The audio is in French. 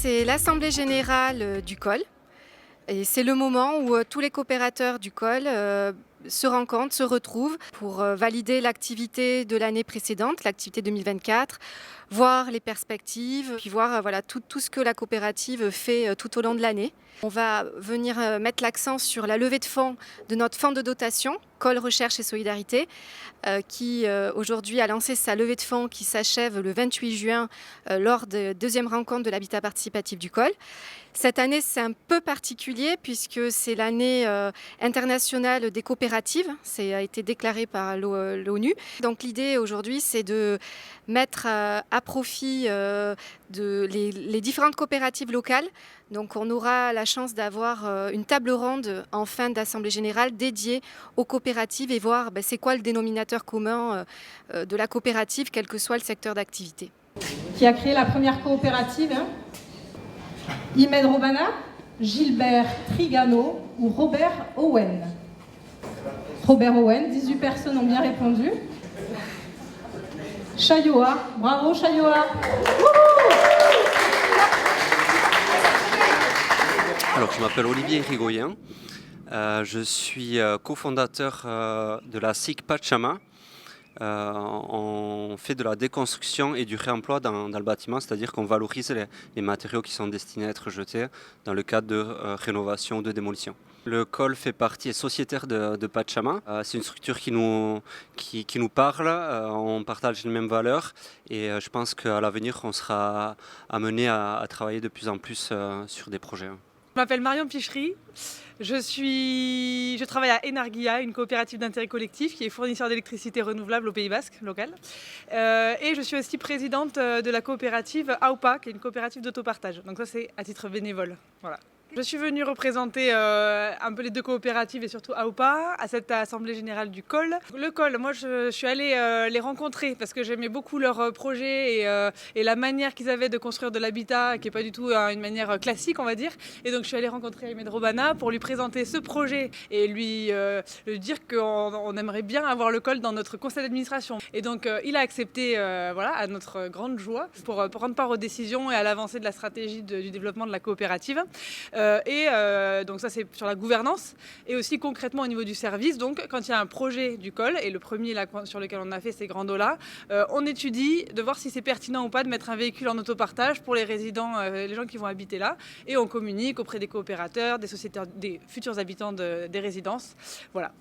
c'est l'assemblée générale du col. Et c'est le moment où tous les coopérateurs du col se rencontrent, se retrouvent pour valider l'activité de l'année précédente, l'activité 2024, voir les perspectives, puis voir tout ce que la coopérative fait tout au long de l'année. On va venir mettre l'accent sur la levée de fonds de notre fonds de dotation, Col Recherche et Solidarité, qui aujourd'hui a lancé sa levée de fonds qui s'achève le 28 juin lors de la deuxième rencontre de l'habitat participatif du col. Cette année, c'est un peu particulier puisque c'est l'année internationale des coopératives. Ça a été déclaré par l'ONU. Donc l'idée aujourd'hui, c'est de mettre à profit les différentes coopératives locales. Donc on aura la chance d'avoir une table ronde en fin d'assemblée générale dédiée aux coopératives et voir c'est quoi le dénominateur commun de la coopérative, quel que soit le secteur d'activité. Qui a créé la première coopérative Imed Robana, Gilbert Trigano ou Robert Owen. Robert Owen, 18 personnes ont bien répondu. Chayoa, bravo Chayoa. Alors, je m'appelle Olivier Irigoyen. Je suis cofondateur de la SIC Pachama. On fait de la déconstruction et du réemploi dans le bâtiment, c'est-à-dire qu'on valorise les matériaux qui sont destinés à être jetés dans le cadre de rénovation ou de démolition. Le col fait partie, est sociétaire de Pachama. C'est une structure qui nous parle, on partage les mêmes valeurs et je pense qu'à l'avenir, on sera amené à travailler de plus en plus sur des projets. Je m'appelle Marion Pichery, je travaille à Enarguia, une coopérative d'intérêt collectif qui est fournisseur d'électricité renouvelable au Pays Basque local. Et je suis aussi présidente de la coopérative AUPA, qui est une coopérative d'autopartage. Donc ça c'est à titre bénévole. Voilà. Je suis venue représenter un peu les deux coopératives et surtout AUPA à cette assemblée générale du col. Le col, moi je suis allée les rencontrer parce que j'aimais beaucoup leur projet et la manière qu'ils avaient de construire de l'habitat qui n'est pas du tout une manière classique on va dire. Et donc je suis allée rencontrer Imed Robana pour lui présenter ce projet et lui dire qu'on aimerait bien avoir le col dans notre conseil d'administration. Et donc il a accepté à notre grande joie pour prendre part aux décisions et à l'avancée de la stratégie du développement de la coopérative. Donc ça c'est sur la gouvernance et aussi concrètement au niveau du service. Donc quand il y a un projet du col et le premier là, sur lequel on a fait c'est Grandola, on étudie de voir si c'est pertinent ou pas de mettre un véhicule en autopartage pour les résidents, les gens qui vont habiter là et on communique auprès des coopérateurs, des sociétaires, des futurs habitants des résidences. Voilà.